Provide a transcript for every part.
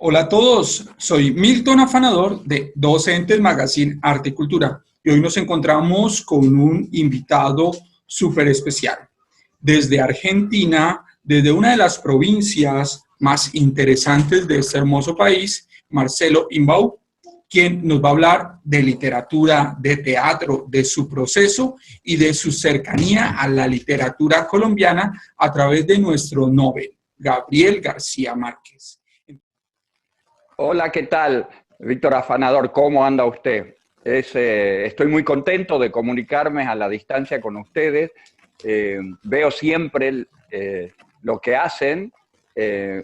Hola a todos, soy Milton Afanador de Docentes Magazine Arte y Cultura y hoy nos encontramos con un invitado súper especial. Desde Argentina, desde una de las provincias más interesantes de este hermoso país, Marcelo Imbau, quien nos va a hablar de literatura, de teatro, de su proceso y de su cercanía a la literatura colombiana a través de nuestro Nobel, Gabriel García Márquez. Hola, ¿qué tal? Víctor Afanador, ¿cómo anda usted? Estoy muy contento de comunicarme a la distancia con ustedes. Veo siempre lo que hacen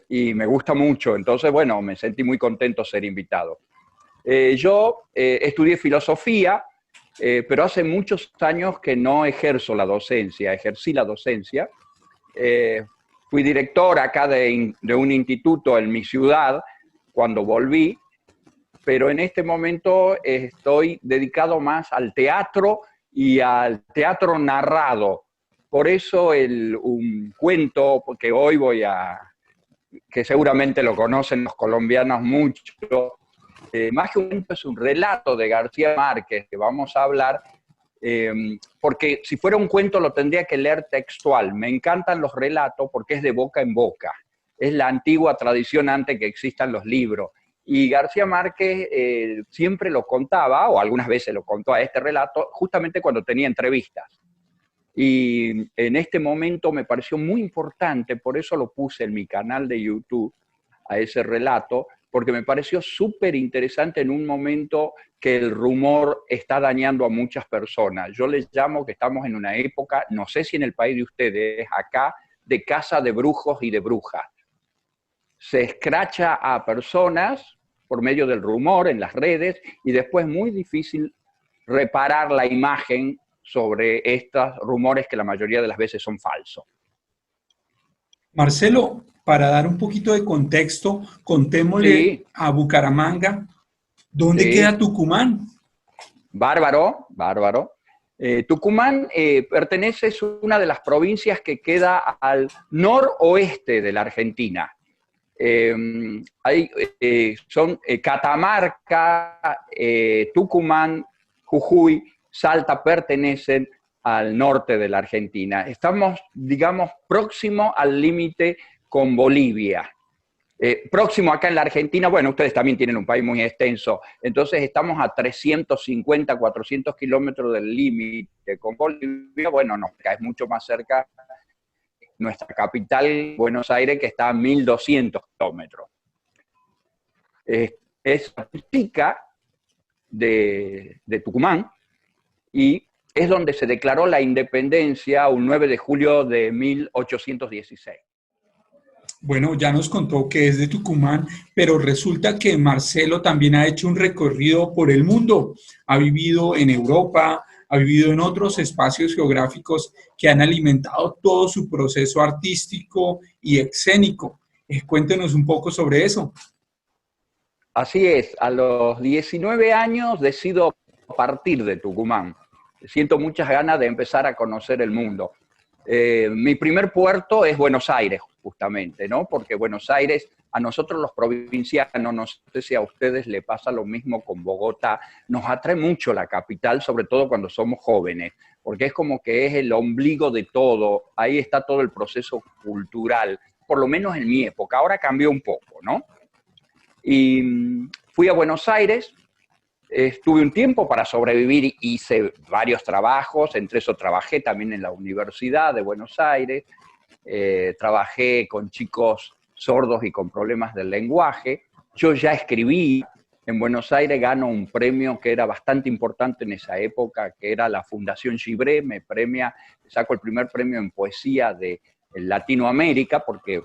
y me gusta mucho. Entonces, bueno, me sentí muy contento ser invitado. Yo estudié filosofía, pero hace muchos años que no ejerzo la docencia. Ejercí la docencia. Fui director acá de un instituto en mi ciudad cuando volví, pero en este momento estoy dedicado más al teatro y al teatro narrado. Por eso un cuento que hoy que seguramente lo conocen los colombianos mucho, más que un cuento es un relato de García Márquez que vamos a hablar, porque si fuera un cuento lo tendría que leer textual. Me encantan los relatos porque es de boca en boca. Es la antigua tradición antes que existan los libros. Y García Márquez siempre lo contaba, o algunas veces lo contó a este relato, justamente cuando tenía entrevistas. Y en este momento me pareció muy importante, por eso lo puse en mi canal de YouTube, a ese relato, porque me pareció súper interesante en un momento que el rumor está dañando a muchas personas. Yo les llamo que estamos en una época, no sé si en el país de ustedes, acá, de caza de brujos y de brujas. Se escracha a personas por medio del rumor en las redes y después es muy difícil reparar la imagen sobre estos rumores que la mayoría de las veces son falsos. Marcelo, para dar un poquito de contexto, contémosle a Bucaramanga, ¿dónde queda Tucumán? Bárbaro, bárbaro. Tucumán es una de las provincias que queda al noroeste de la Argentina. Son Catamarca, Tucumán, Jujuy, Salta pertenecen al norte de la Argentina. Estamos, digamos, próximo al límite con Bolivia. Próximo acá en la Argentina, bueno, ustedes también tienen un país muy extenso, entonces estamos a 350, 400 kilómetros del límite con Bolivia. Bueno, nos cae mucho más cerca nuestra capital, Buenos Aires, que está a 1.200 kilómetros. Es chica de Tucumán y es donde se declaró la independencia un 9 de julio de 1816. Bueno, ya nos contó que es de Tucumán, pero resulta que Marcelo también ha hecho un recorrido por el mundo. Ha vivido en Europa, ha vivido en otros espacios geográficos que han alimentado todo su proceso artístico y escénico. Cuéntenos un poco sobre eso. Así es, a los 19 años decido partir de Tucumán. Siento muchas ganas de empezar a conocer el mundo. Mi primer puerto es Buenos Aires, justamente, ¿no? Porque Buenos Aires, a nosotros los provincianos, no sé si a ustedes le pasa lo mismo con Bogotá, nos atrae mucho la capital, sobre todo cuando somos jóvenes, porque es como que es el ombligo de todo, ahí está todo el proceso cultural, por lo menos en mi época, ahora cambió un poco, ¿no? Y fui a Buenos Aires, estuve un tiempo para sobrevivir, hice varios trabajos, entre eso trabajé también en la Universidad de Buenos Aires, trabajé con chicos sordos y con problemas del lenguaje. Yo ya escribí, en Buenos Aires gano un premio que era bastante importante en esa época, que era la Fundación Gibré, me premia, saco el primer premio en poesía de Latinoamérica, porque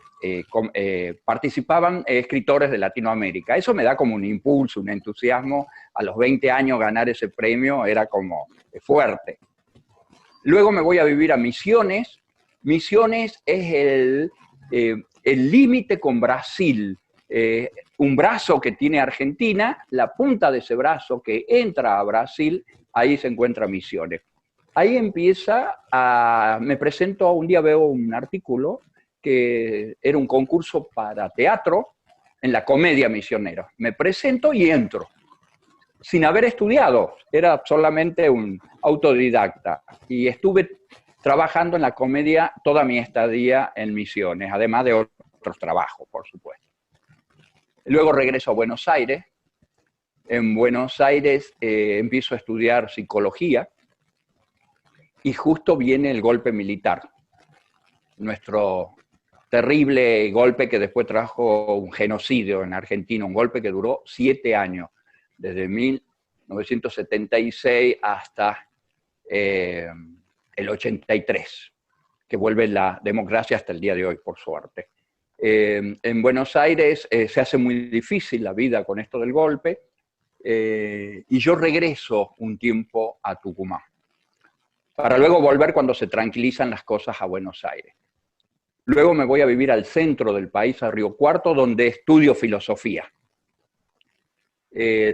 participaban escritores de Latinoamérica. Eso me da como un impulso, un entusiasmo. A los 20 años ganar ese premio era como fuerte. Luego me voy a vivir a Misiones. Misiones es el límite con Brasil. Un brazo que tiene Argentina, la punta de ese brazo que entra a Brasil, ahí se encuentra Misiones. ahí me presento, un día veo un artículo que era un concurso para teatro en la Comedia Misionera. Me presento y entro, sin haber estudiado, era solamente un autodidacta. Y estuve trabajando en la comedia toda mi estadía en Misiones, además de otros trabajos, por supuesto. Luego regreso a Buenos Aires. En Buenos Aires empiezo a estudiar psicología y justo viene el golpe militar. Nuestro terrible golpe que después trajo un genocidio en Argentina, un golpe que duró 7 años, desde 1976 hasta el 83, que vuelve la democracia hasta el día de hoy, por suerte. En Buenos Aires se hace muy difícil la vida con esto del golpe, y yo regreso un tiempo a Tucumán, para luego volver cuando se tranquilizan las cosas a Buenos Aires. Luego me voy a vivir al centro del país, a Río Cuarto, donde estudio filosofía.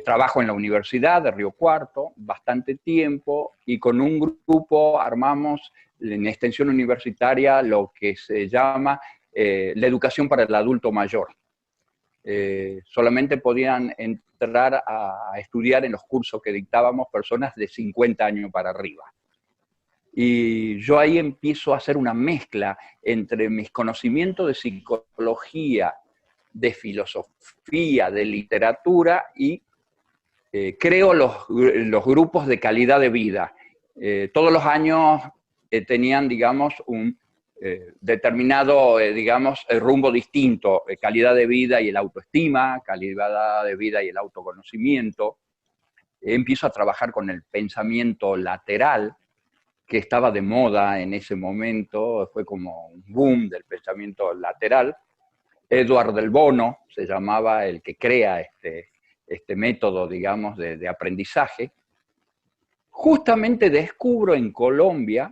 Trabajo en la Universidad de Río Cuarto bastante tiempo y con un grupo armamos en extensión universitaria lo que se llama la educación para el adulto mayor. Solamente podían entrar a estudiar en los cursos que dictábamos personas de 50 años para arriba. Y yo ahí empiezo a hacer una mezcla entre mis conocimientos de psicología, de filosofía, de literatura, y creo los grupos de calidad de vida. Todos los años tenían, digamos, un determinado, rumbo distinto, calidad de vida y el autoestima, calidad de vida y el autoconocimiento. Empiezo a trabajar con el pensamiento lateral, que estaba de moda en ese momento, fue como un boom del pensamiento lateral. Edward del Bono se llamaba el que crea este método, digamos, de aprendizaje. Justamente descubro en Colombia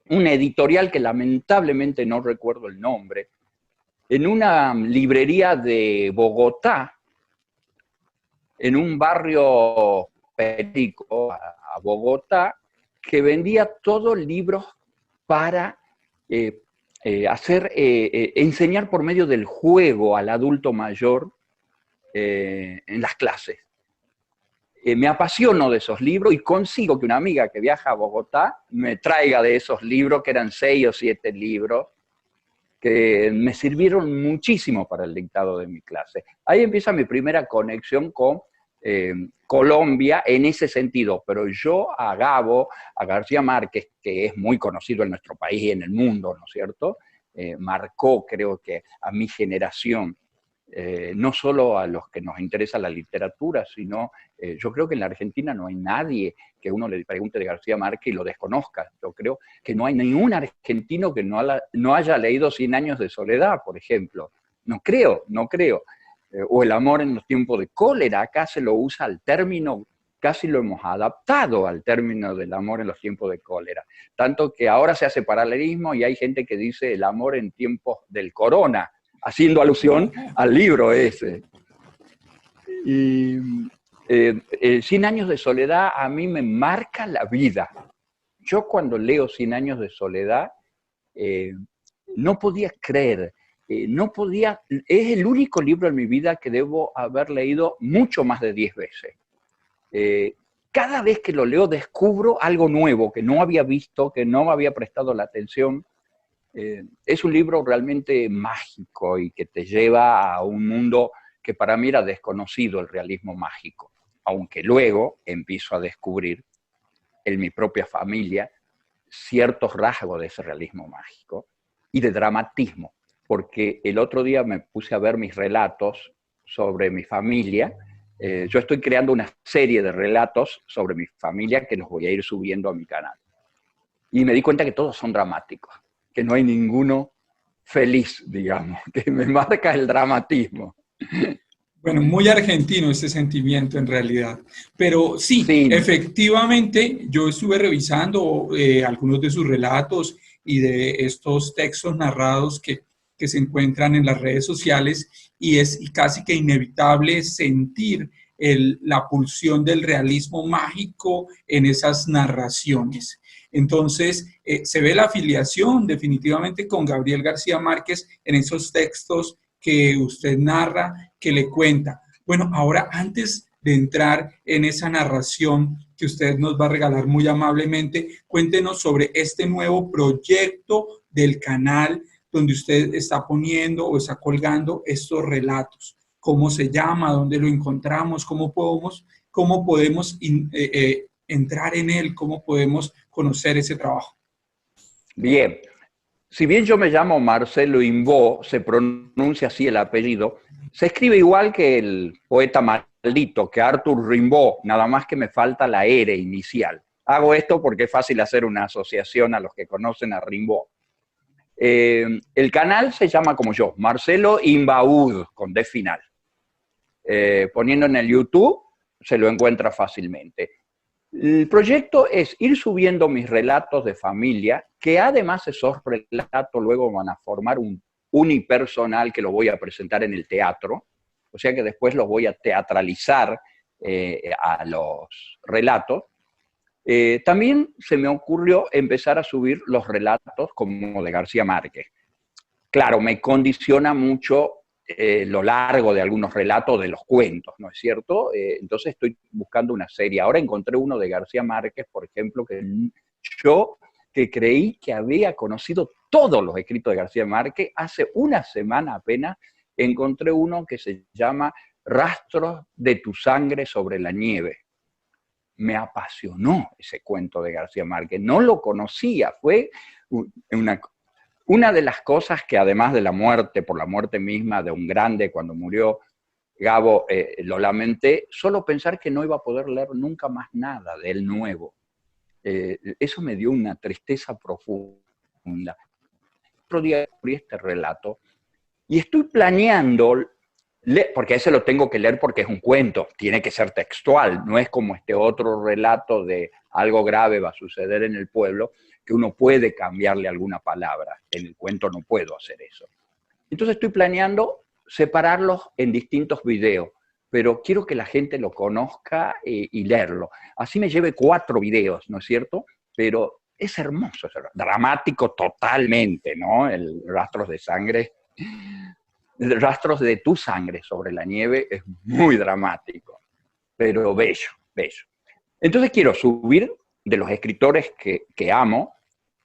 un editorial que lamentablemente no recuerdo el nombre, en una librería de Bogotá, en un barrio periférico a Bogotá, que vendía todos libros para enseñar por medio del juego al adulto mayor en las clases. Me apasiono de esos libros y consigo que una amiga que viaja a Bogotá me traiga de esos libros, que eran 6 o 7 libros, que me sirvieron muchísimo para el dictado de mi clase. Ahí empieza mi primera conexión con Colombia en ese sentido, pero yo a Gabo, a García Márquez, que es muy conocido en nuestro país y en el mundo, ¿no es cierto? Marcó, creo que, a mi generación, no solo a los que nos interesa la literatura, sino yo creo que en la Argentina no hay nadie que uno le pregunte de García Márquez y lo desconozca. Yo creo que no hay ningún argentino que no haya leído 100 años de soledad, por ejemplo. No creo. O El amor en los tiempos de cólera, acá se lo usa el término, casi lo hemos adaptado al término del amor en los tiempos de cólera. Tanto que ahora se hace paralelismo y hay gente que dice el amor en tiempos del corona, haciendo alusión al libro ese. Y 100 años de soledad a mí me marca la vida. Yo cuando leo 100 años de soledad, no podía creer, es el único libro en mi vida que debo haber leído mucho más de 10 veces. Cada vez que lo leo descubro algo nuevo que no había visto, que no había prestado la atención. Es un libro realmente mágico y que te lleva a un mundo que para mí era desconocido, el realismo mágico. Aunque luego empiezo a descubrir en mi propia familia ciertos rasgos de ese realismo mágico y de dramatismo. Porque el otro día me puse a ver mis relatos sobre mi familia. Yo estoy creando una serie de relatos sobre mi familia que los voy a ir subiendo a mi canal. Y me di cuenta que todos son dramáticos, que no hay ninguno feliz, digamos, que me marca el dramatismo. Bueno, muy argentino ese sentimiento en realidad. Pero sí, efectivamente, yo estuve revisando algunos de sus relatos y de estos textos narrados que se encuentran en las redes sociales, y es casi que inevitable sentir la pulsión del realismo mágico en esas narraciones. Entonces, se ve la afiliación definitivamente con Gabriel García Márquez en esos textos que usted narra, que le cuenta. Bueno, ahora antes de entrar en esa narración que usted nos va a regalar muy amablemente, cuéntenos sobre este nuevo proyecto del canal donde usted está poniendo o está colgando estos relatos. ¿Cómo se llama? ¿Dónde lo encontramos? ¿Cómo podemos entrar en él? ¿Cómo podemos conocer ese trabajo? Bien, si bien yo me llamo Marcelo Imbó, se pronuncia así el apellido, se escribe igual que el poeta maldito, que Arthur Rimbaud, nada más que me falta la R inicial. Hago esto porque es fácil hacer una asociación a los que conocen a Rimbaud. El canal se llama como yo, Marcelo Imbaud, con D final. Poniendo en el YouTube se lo encuentra fácilmente. El proyecto es ir subiendo mis relatos de familia, que además esos relatos luego van a formar un unipersonal que lo voy a presentar en el teatro, o sea que después los voy a teatralizar a los relatos. También se me ocurrió empezar a subir los relatos como de García Márquez. Claro, me condiciona mucho lo largo de algunos relatos de los cuentos, ¿no es cierto? Entonces estoy buscando una serie. Ahora encontré uno de García Márquez, por ejemplo, que yo que creí que había conocido todos los escritos de García Márquez, hace una semana apenas encontré uno que se llama Rastros de tu sangre sobre la nieve. Me apasionó ese cuento de García Márquez, no lo conocía, fue una de las cosas que además de la muerte, por la muerte misma de un grande cuando murió Gabo, lo lamenté, solo pensar que no iba a poder leer nunca más nada de él nuevo. Eso me dio una tristeza profunda. Otro día descubrí este relato y estoy planeando, porque ese lo tengo que leer porque es un cuento, tiene que ser textual, no es como este otro relato de algo grave va a suceder en el pueblo, que uno puede cambiarle alguna palabra. En el cuento no puedo hacer eso. Entonces estoy planeando separarlos en distintos videos, pero quiero que la gente lo conozca y leerlo. Así me lleve 4 videos, ¿no es cierto? Pero es hermoso, dramático totalmente, ¿no? El Rastros de sangre, Rastros de tu sangre sobre la nieve es muy dramático, pero bello, bello. Entonces quiero subir de los escritores que amo,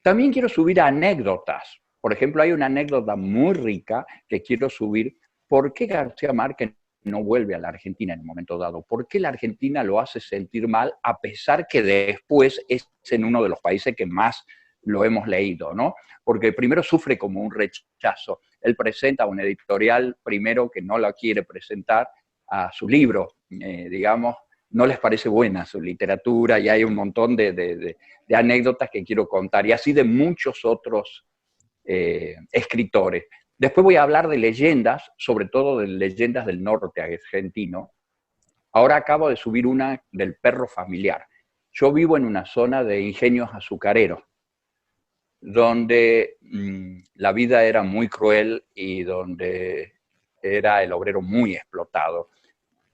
también quiero subir anécdotas. Por ejemplo, hay una anécdota muy rica que quiero subir. ¿Por qué García Márquez no vuelve a la Argentina en un momento dado? ¿Por qué la Argentina lo hace sentir mal a pesar que después es en uno de los países que más lo hemos leído, ¿no? Porque primero sufre como un rechazo. Él presenta un editorial primero que no lo quiere presentar a su libro, digamos, no les parece buena su literatura y hay un montón de anécdotas que quiero contar y así de muchos otros escritores. Después voy a hablar de leyendas, sobre todo de leyendas del norte argentino. Ahora acabo de subir una del perro familiar. Yo vivo en una zona de ingenios azucareros, donde la vida era muy cruel y donde era el obrero muy explotado.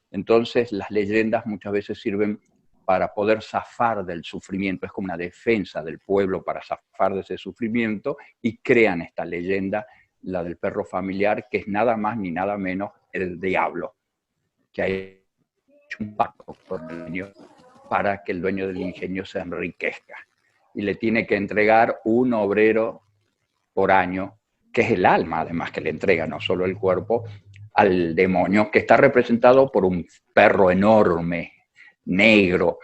Entonces las leyendas muchas veces sirven para poder zafar del sufrimiento, es como una defensa del pueblo para zafar de ese sufrimiento y crean esta leyenda, la del perro familiar, que es nada más ni nada menos el diablo, que ha hecho un pacto con el dueño para que el dueño del ingenio se enriquezca y le tiene que entregar un obrero por año, que es el alma además que le entrega, no solo el cuerpo, al demonio, que está representado por un perro enorme, negro,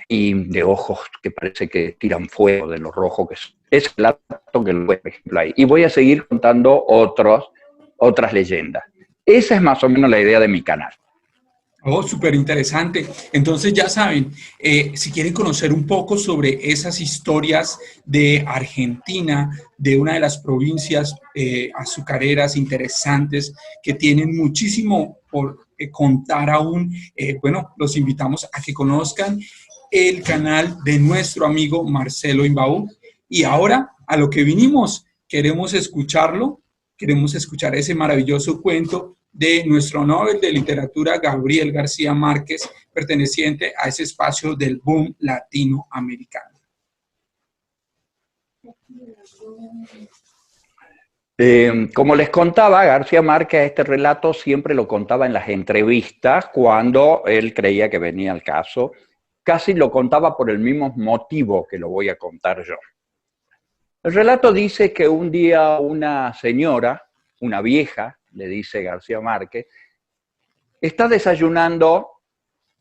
y de ojos que parece que tiran fuego de lo rojo que es el acto que lo por ejemplo ahí. Y voy a seguir contando otras leyendas. Esa es más o menos la idea de mi canal. Oh, súper interesante. Entonces ya saben, si quieren conocer un poco sobre esas historias de Argentina, de una de las provincias azucareras interesantes que tienen muchísimo por contar aún, bueno, los invitamos a que conozcan el canal de nuestro amigo Marcelo Imbaú. Y ahora, a lo que vinimos, queremos escucharlo, queremos escuchar ese maravilloso cuento de nuestro Nobel de Literatura Gabriel García Márquez, perteneciente a ese espacio del boom latinoamericano. Como les contaba, García Márquez este relato siempre lo contaba en las entrevistas cuando él creía que venía al caso. Casi lo contaba por el mismo motivo que lo voy a contar yo. El relato dice que un día una señora, una vieja, le dice García Márquez, está desayunando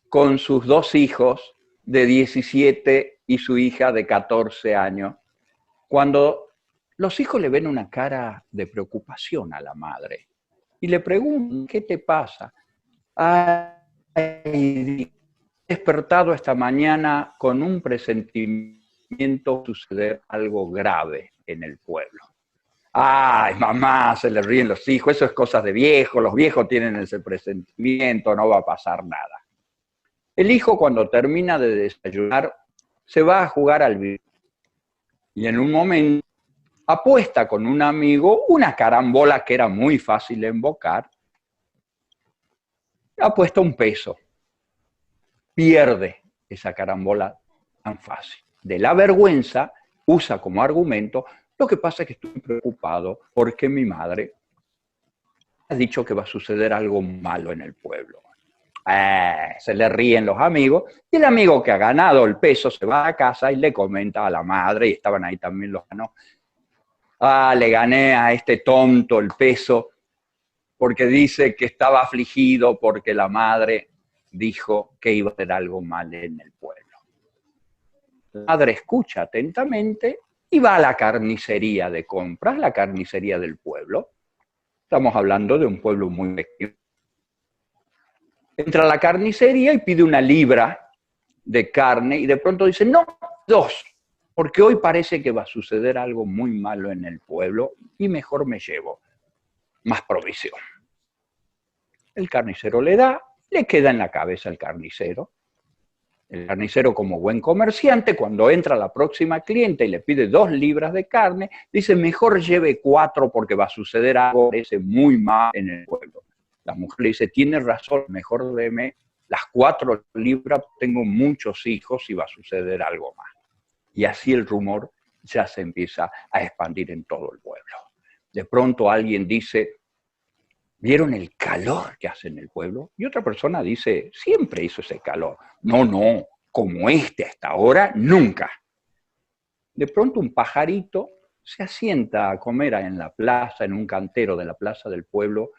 con sus dos hijos de 17 y su hija de 14 años, cuando los hijos le ven una cara de preocupación a la madre y le preguntan, ¿qué te pasa? Ay, he despertado esta mañana con un presentimiento de suceder algo grave en el pueblo. Ay, mamá, se le ríen los hijos, eso es cosas de viejo, los viejos tienen ese presentimiento, no va a pasar nada. El hijo, cuando termina de desayunar, se va a jugar al billar y en un momento apuesta con un amigo una carambola que era muy fácil de invocar, apuesta un peso, pierde esa carambola tan fácil. De la vergüenza usa como argumento, lo que pasa es que estoy preocupado porque mi madre ha dicho que va a suceder algo malo en el pueblo. Se le ríen los amigos, y el amigo que ha ganado el peso se va a casa y le comenta a la madre, y estaban ahí también los ganó, le gané a este tonto el peso porque dice que estaba afligido porque la madre dijo que iba a hacer algo mal en el pueblo. La madre escucha atentamente y va a la carnicería de compras, la carnicería del pueblo. Estamos hablando de un pueblo muy pequeño. Entra a la carnicería y pide 1 libra de carne y de pronto dice, no, 2, porque hoy parece que va a suceder algo muy malo en el pueblo y mejor me llevo más provisión. El carnicero le da, le queda en la cabeza el carnicero. El carnicero, como buen comerciante, cuando entra la próxima cliente y le pide 2 libras de carne, dice, mejor lleve 4 porque va a suceder algo parece muy mal en el pueblo. La mujer le dice, tiene razón, mejor deme las 4 libras, tengo muchos hijos y va a suceder algo más. Y así el rumor ya se empieza a expandir en todo el pueblo. De pronto alguien dice, ¿vieron el calor que hace en el pueblo? Y otra persona dice, siempre hizo ese calor. No, como este hasta ahora, nunca. De pronto un pajarito se asienta a comer en la plaza, en un cantero de la plaza del pueblo,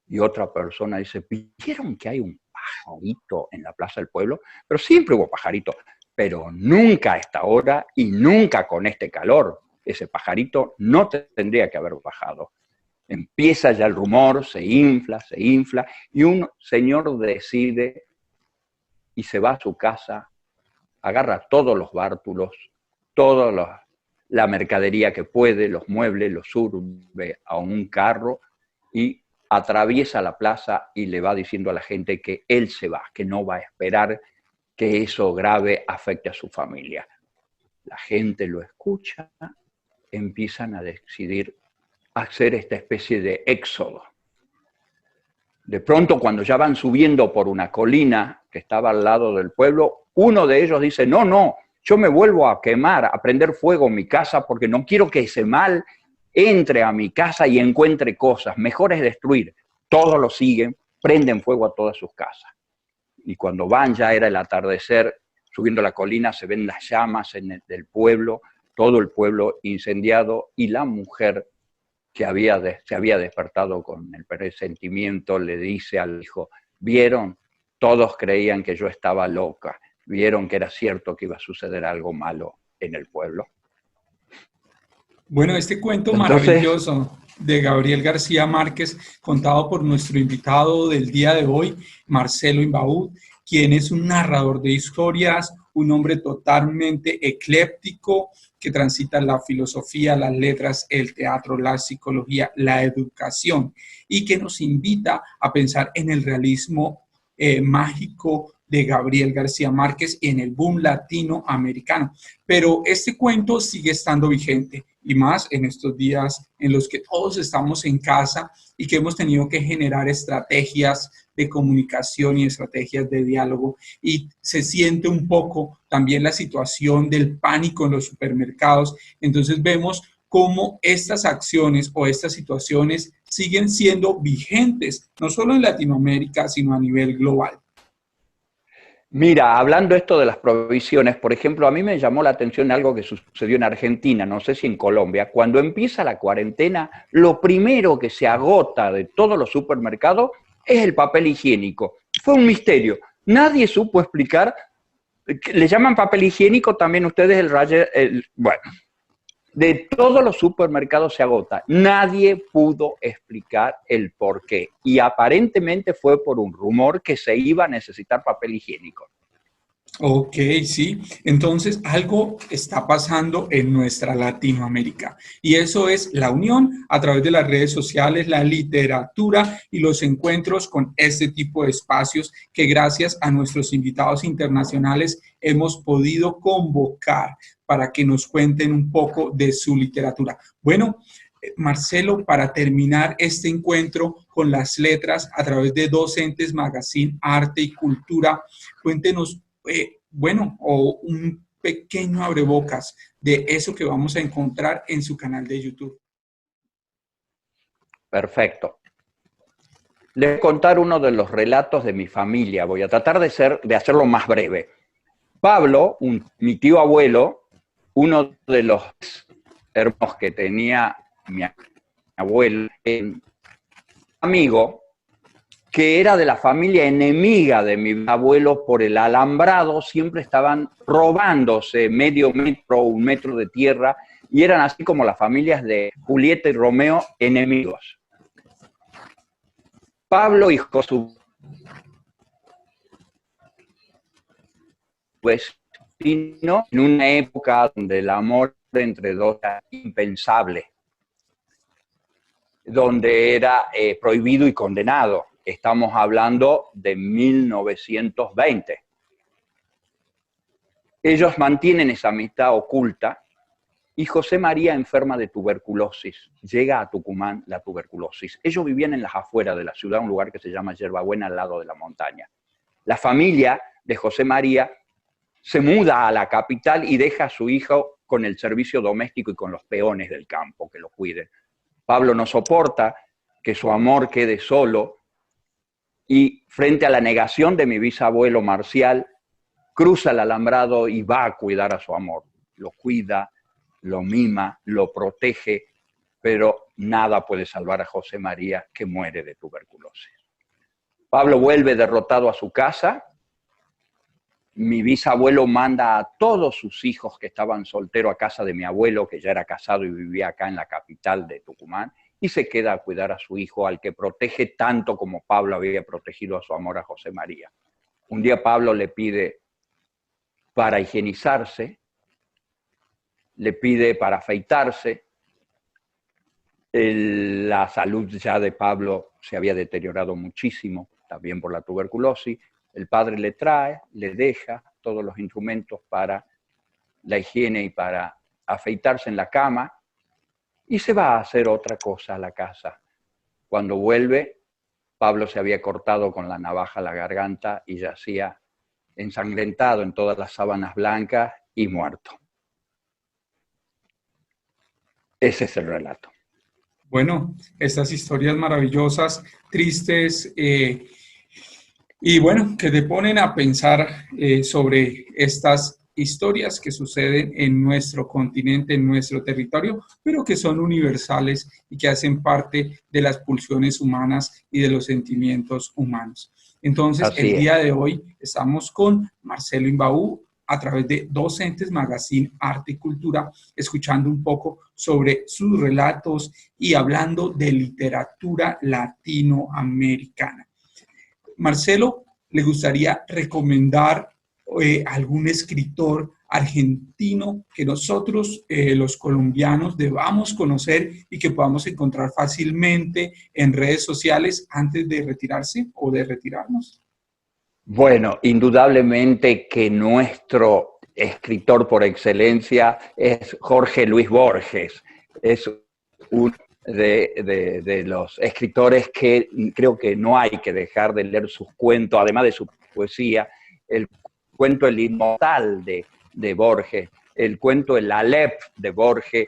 y otra persona dice, ¿vieron que hay un pajarito en la plaza del pueblo? Pero siempre hubo pajaritos, pero nunca a esta hora y nunca con este calor. Ese pajarito no tendría que haber bajado. Empieza ya el rumor, se infla, y un señor decide y se va a su casa, agarra todos los bártulos, toda la mercadería que puede, los muebles, los sube a un carro y atraviesa la plaza y le va diciendo a la gente que él se va, que no va a esperar que eso grave afecte a su familia. La gente lo escucha, empiezan a decidir hacer esta especie de éxodo. De pronto, cuando ya van subiendo por una colina que estaba al lado del pueblo, uno de ellos dice, no, yo me vuelvo a quemar, a prender fuego en mi casa porque no quiero que ese mal entre a mi casa y encuentre cosas, mejor es destruir. Todos lo siguen, prenden fuego a todas sus casas. Y cuando van, ya era el atardecer, subiendo la colina, se ven las llamas del pueblo, todo el pueblo incendiado, y la mujer que se había despertado con el presentimiento le dice al hijo, ¿vieron? Todos creían que yo estaba loca, ¿vieron que era cierto que iba a suceder algo malo en el pueblo? Bueno, este cuento maravilloso de Gabriel García Márquez, contado por nuestro invitado del día de hoy, Marcelo Imbau, quien es un narrador de historias, un hombre totalmente ecléptico que transita la filosofía, las letras, el teatro, la psicología, la educación, y que nos invita a pensar en el realismo mágico de Gabriel García Márquez y en el boom latinoamericano. Pero este cuento sigue estando vigente, y más en estos días en los que todos estamos en casa y que hemos tenido que generar estrategias de comunicación y estrategias de diálogo. Y se siente un poco también la situación del pánico en los supermercados. Entonces vemos cómo estas acciones o estas situaciones siguen siendo vigentes, no solo en Latinoamérica, sino a nivel global. Mira, hablando esto de las provisiones, por ejemplo, a mí me llamó la atención algo que sucedió en Argentina, no sé si en Colombia. Cuando empieza la cuarentena, lo primero que se agota de todos los supermercados es el papel higiénico. Fue un misterio. Nadie supo explicar. ¿Le llaman papel higiénico también ustedes bueno, de todos los supermercados se agota. Nadie pudo explicar el por qué. Y aparentemente fue por un rumor que se iba a necesitar papel higiénico. Ok, sí. Entonces, algo está pasando en nuestra Latinoamérica y eso es la unión a través de las redes sociales, la literatura y los encuentros con este tipo de espacios que gracias a nuestros invitados internacionales hemos podido convocar para que nos cuenten un poco de su literatura. Bueno, Marcelo, para terminar este encuentro con las letras a través de Docentes Magazine, Arte y Cultura, cuéntenos bueno, o un pequeño abrebocas de eso que vamos a encontrar en su canal de YouTube. Perfecto. Les voy a contar uno de los relatos de mi familia. Voy a tratar de hacerlo más breve. Pablo, mi tío abuelo, uno de los hermanos que tenía mi abuelo, amigo, que era de la familia enemiga de mi abuelo por el alambrado, siempre estaban robándose medio metro o un metro de tierra, y eran así como las familias de Julieta y Romeo, enemigos. Pablo y Josué, vecino, en una época donde el amor entre dos era impensable, donde era prohibido y condenado. Estamos hablando de 1920. Ellos mantienen esa amistad oculta y José María enferma de tuberculosis. Llega a Tucumán la tuberculosis. Ellos vivían en las afueras de la ciudad, un lugar que se llama Yerbabuena, al lado de la montaña. La familia de José María se muda a la capital y deja a su hijo con el servicio doméstico y con los peones del campo que lo cuiden. Pablo no soporta que su amor quede solo y frente a la negación de mi bisabuelo Marcial, cruza el alambrado y va a cuidar a su amor. Lo cuida, lo mima, lo protege, pero nada puede salvar a José María, que muere de tuberculosis. Pablo vuelve derrotado a su casa. Mi bisabuelo manda a todos sus hijos que estaban solteros a casa de mi abuelo, que ya era casado y vivía acá en la capital de Tucumán, y se queda a cuidar a su hijo, al que protege tanto como Pablo había protegido a su amor a José María. Un día Pablo le pide para higienizarse, le pide para afeitarse. La salud ya de Pablo se había deteriorado muchísimo, también por la tuberculosis. El padre le trae, le deja todos los instrumentos para la higiene y para afeitarse en la cama, y se va a hacer otra cosa a la casa. Cuando vuelve, Pablo se había cortado con la navaja la garganta y yacía ensangrentado en todas las sábanas blancas y muerto. Ese es el relato. Bueno, estas historias maravillosas, tristes, y bueno, que te ponen a pensar sobre estas historias que suceden en nuestro continente, en nuestro territorio, pero que son universales y que hacen parte de las pulsiones humanas y de los sentimientos humanos. Entonces, el día de hoy estamos con Marcelo Imbaú a través de Docentes Magazine, Arte y Cultura, escuchando un poco sobre sus relatos y hablando de literatura latinoamericana. Marcelo, ¿le gustaría recomendar algún escritor argentino que nosotros, los colombianos, debamos conocer y que podamos encontrar fácilmente en redes sociales antes de retirarse o de retirarnos? Bueno, indudablemente que nuestro escritor por excelencia es Jorge Luis Borges. Es un de los escritores que creo que no hay que dejar de leer sus cuentos, además de su poesía, el cuento El Inmortal de Borges, el cuento El Aleph de Borges,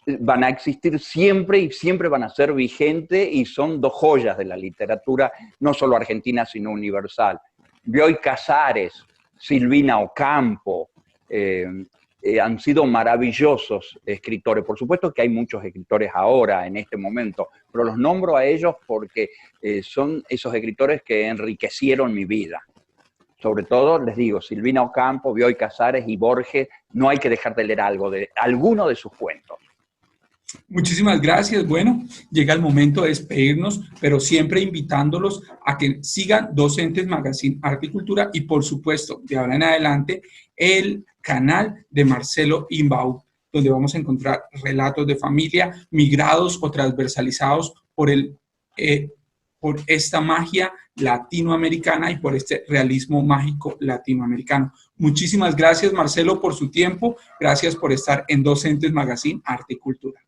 van a existir siempre y siempre van a ser vigentes y son dos joyas de la literatura, no solo argentina, sino universal. Bioy Casares, Silvina Ocampo, han sido maravillosos escritores. Por supuesto que hay muchos escritores ahora, en este momento, pero los nombro a ellos porque son esos escritores que enriquecieron mi vida. Sobre todo, les digo, Silvina Ocampo, Bioy Casares y Borges, no hay que dejar de leer alguno de sus cuentos. Muchísimas gracias. Bueno, llega el momento de despedirnos, pero siempre invitándolos a que sigan Docentes Magazine Arte y Cultura y, por supuesto, de ahora en adelante, el canal de Marcelo Imbau, donde vamos a encontrar relatos de familia migrados o transversalizados por esta magia latinoamericana y por este realismo mágico latinoamericano. Muchísimas gracias, Marcelo, por su tiempo. Gracias por estar en Docentes Magazine Arte y Cultura.